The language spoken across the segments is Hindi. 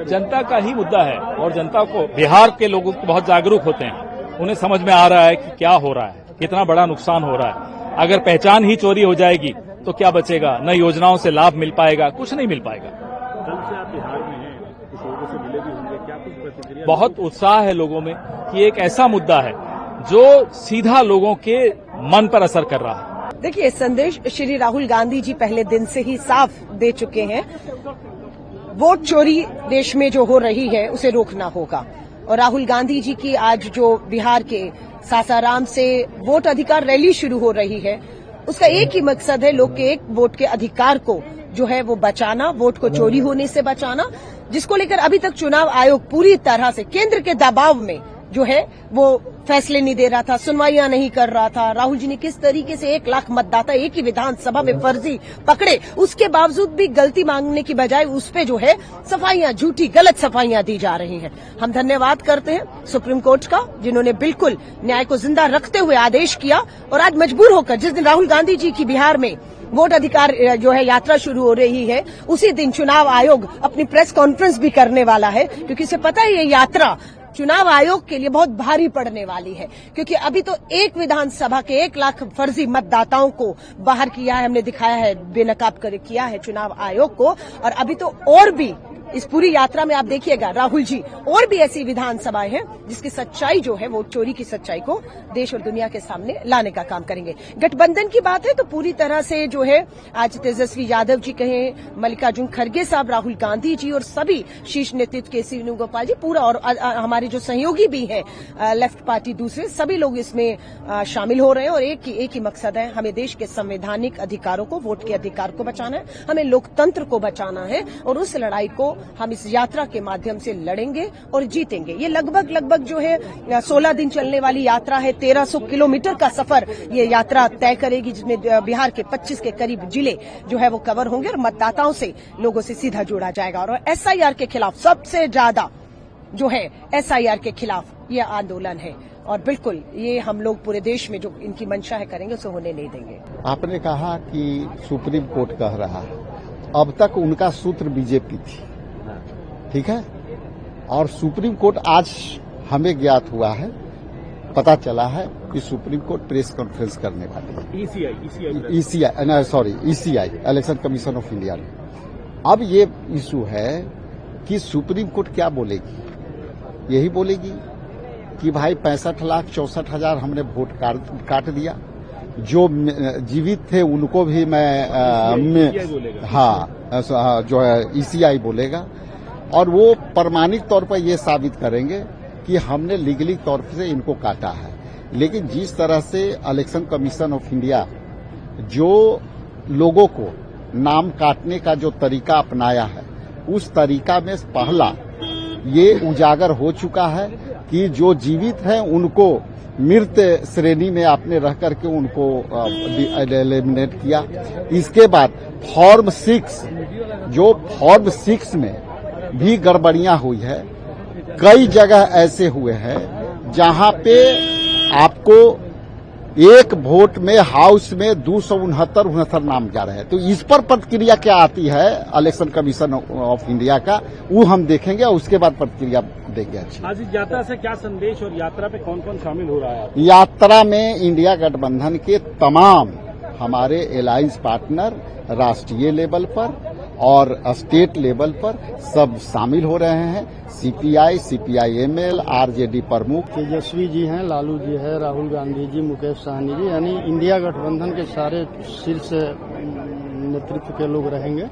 जनता का ही मुद्दा है और जनता को, बिहार के लोग बहुत जागरूक होते हैं, उन्हें समझ में आ रहा है कि क्या हो रहा है, कितना बड़ा नुकसान हो रहा है। अगर पहचान ही चोरी हो जाएगी तो क्या बचेगा, न योजनाओं से लाभ मिल पाएगा, कुछ नहीं मिल पाएगा। कल से आप बिहार में हैं, कुछ लोगों से मिले भी होंगे, क्या कुछ प्रतिक्रिया? बहुत उत्साह है लोगों में कि एक ऐसा मुद्दा है जो सीधा लोगों के मन पर असर कर रहा है। देखिए, संदेश श्री राहुल गांधी जी पहले दिन से ही साफ दे चुके हैं, वोट चोरी देश में जो हो रही है उसे रोकना होगा। और राहुल गांधी जी की आज जो बिहार के सासाराम से वोट अधिकार रैली शुरू हो रही है, उसका एक ही मकसद है, लोग के एक वोट के अधिकार को जो है वो बचाना, वोट को चोरी होने से बचाना, जिसको लेकर अभी तक चुनाव आयोग पूरी तरह से केंद्र के दबाव में जो है वो फैसले नहीं दे रहा था, सुनवाइयां नहीं कर रहा था। राहुल जी ने किस तरीके से 1 लाख मतदाता एक ही विधानसभा में फर्जी पकड़े, उसके बावजूद भी गलती मांगने की बजाय उस पे जो है सफाइयां, झूठी गलत सफाइयां दी जा रही हैं। हम धन्यवाद करते हैं सुप्रीम कोर्ट का, जिन्होंने बिल्कुल न्याय को जिंदा रखते हुए आदेश किया। और आज मजबूर होकर जिस दिन राहुल गांधी जी की बिहार में वोट अधिकार जो है यात्रा शुरू हो रही है, उसी दिन चुनाव आयोग अपनी प्रेस कॉन्फ्रेंस भी करने वाला है, क्योंकि इसे पता है ये यात्रा चुनाव आयोग के लिए बहुत भारी पड़ने वाली है। क्योंकि अभी तो एक विधानसभा के 1 लाख फर्जी मतदाताओं को बाहर किया है, हमने दिखाया है, बेनकाब कर किया है चुनाव आयोग को। और अभी तो और भी इस पूरी यात्रा में आप देखिएगा राहुल जी, और भी ऐसी विधानसभाएं हैं जिसकी सच्चाई जो है, वोट चोरी की सच्चाई को देश और दुनिया के सामने लाने का काम करेंगे। गठबंधन की बात है तो पूरी तरह से जो है आज तेजस्वी यादव जी कहें, मल्लिकार्जुन खड़गे साहब, राहुल गांधी जी और सभी शीर्ष नेतृत्व के सी वेणुगोपाल जी पूरा, और हमारे जो सहयोगी भी हैं लेफ्ट पार्टी दूसरे, सभी लोग इसमें शामिल हो रहे हैं। और एक ही मकसद है, हमें देश के संवैधानिक अधिकारों को, वोट के अधिकार को बचाना है, हमें लोकतंत्र को बचाना है। और उस लड़ाई को हम इस यात्रा के माध्यम से लड़ेंगे और जीतेंगे। ये लगभग जो है 16 दिन चलने वाली यात्रा है, 1300 किलोमीटर का सफर ये यात्रा तय करेगी, जिसमें बिहार के 25 के करीब जिले जो है वो कवर होंगे और मतदाताओं से, लोगों से सीधा जुड़ा जाएगा। और एसआईआर के खिलाफ सबसे ज्यादा जो है एसआईआर के खिलाफ ये आंदोलन है, और बिल्कुल ये हम लोग पूरे देश में जो इनकी मंशा है करेंगे, उसे होने नहीं देंगे। आपने कहा कि सुप्रीम कोर्ट कह रहा है, अब तक उनका सूत्र बीजेपी थी, ठीक है, और सुप्रीम कोर्ट आज हमें ज्ञात हुआ है, पता चला है कि सुप्रीम कोर्ट प्रेस कॉन्फ्रेंस करने वाली है। ECI election commission of India ने। अब ये इशू है कि सुप्रीम कोर्ट क्या बोलेगी, यही बोलेगी कि भाई 65,64,000 हमने वोट काट दिया, जो जीवित थे उनको भी जो है ईसीआई बोलेगा, और वो प्रमाणिक तौर पर ये साबित करेंगे कि हमने लीगली तौर से इनको काटा है। लेकिन जिस तरह से इलेक्शन कमीशन ऑफ इंडिया जो लोगों को नाम काटने का जो तरीका अपनाया है, उस तरीका में पहला ये उजागर हो चुका है कि जो जीवित हैं उनको मृत श्रेणी में आपने रह करके उनको एलिमिनेट किया। इसके बाद फॉर्म 6 में भी गड़बड़ियां हुई है। कई जगह ऐसे हुए हैं जहां पे आपको एक वोट में हाउस में 269 नाम जा रहे हैं। तो इस पर प्रतिक्रिया क्या आती है इलेक्शन कमीशन ऑफ इंडिया का, वो हम देखेंगे और उसके बाद प्रतिक्रिया देंगे। आज इस यात्रा से क्या संदेश, और यात्रा पे कौन कौन शामिल हो रहा है? यात्रा में इंडिया गठबंधन के तमाम हमारे अलायंस पार्टनर राष्ट्रीय लेवल पर और स्टेट लेवल पर सब शामिल हो रहे हैं। सीपीआई, सीपीआईएमएल, आरजेडी प्रमुख तेजस्वी जी हैं, लालू जी है, राहुल गांधी जी, मुकेश सहनी जी, यानी इंडिया गठबंधन के सारे शीर्ष नेतृत्व के लोग रहेंगे।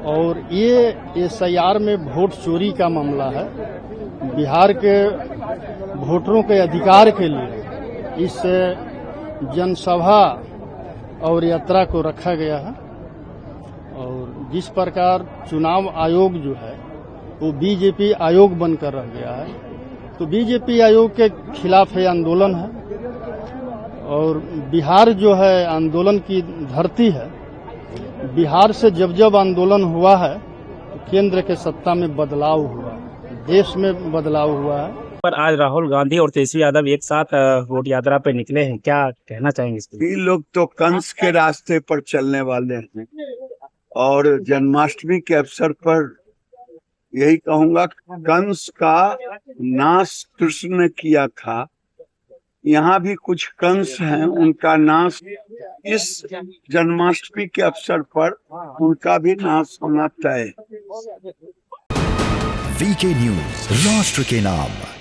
और ये एसआईआर में वोट चोरी का मामला है। बिहार के वोटरों के अधिकार के लिए इस जनसभा और यात्रा को रखा गया है। और जिस प्रकार चुनाव आयोग जो है वो बीजेपी आयोग बनकर रह गया है, तो बीजेपी आयोग के खिलाफ ये आंदोलन है। और बिहार जो है आंदोलन की धरती है। बिहार से जब आंदोलन हुआ है तो केंद्र के सत्ता में बदलाव हुआ, देश में बदलाव हुआ है। पर आज राहुल गांधी और तेजस्वी यादव एक साथ वोट यात्रा पे निकले हैं, क्या कहना चाहेंगे इस पर? ये लोग तो कंस के रास्ते पर चलने वाले हैं और जन्माष्टमी के अवसर पर यही कहूंगा, कंस का नाश कृष्ण ने किया था, यहाँ भी कुछ कंस हैं, उनका नाश इस जन्माष्टमी के अवसर पर उनका भी नाश होना तय। वीके न्यूज, राष्ट्र के नाम।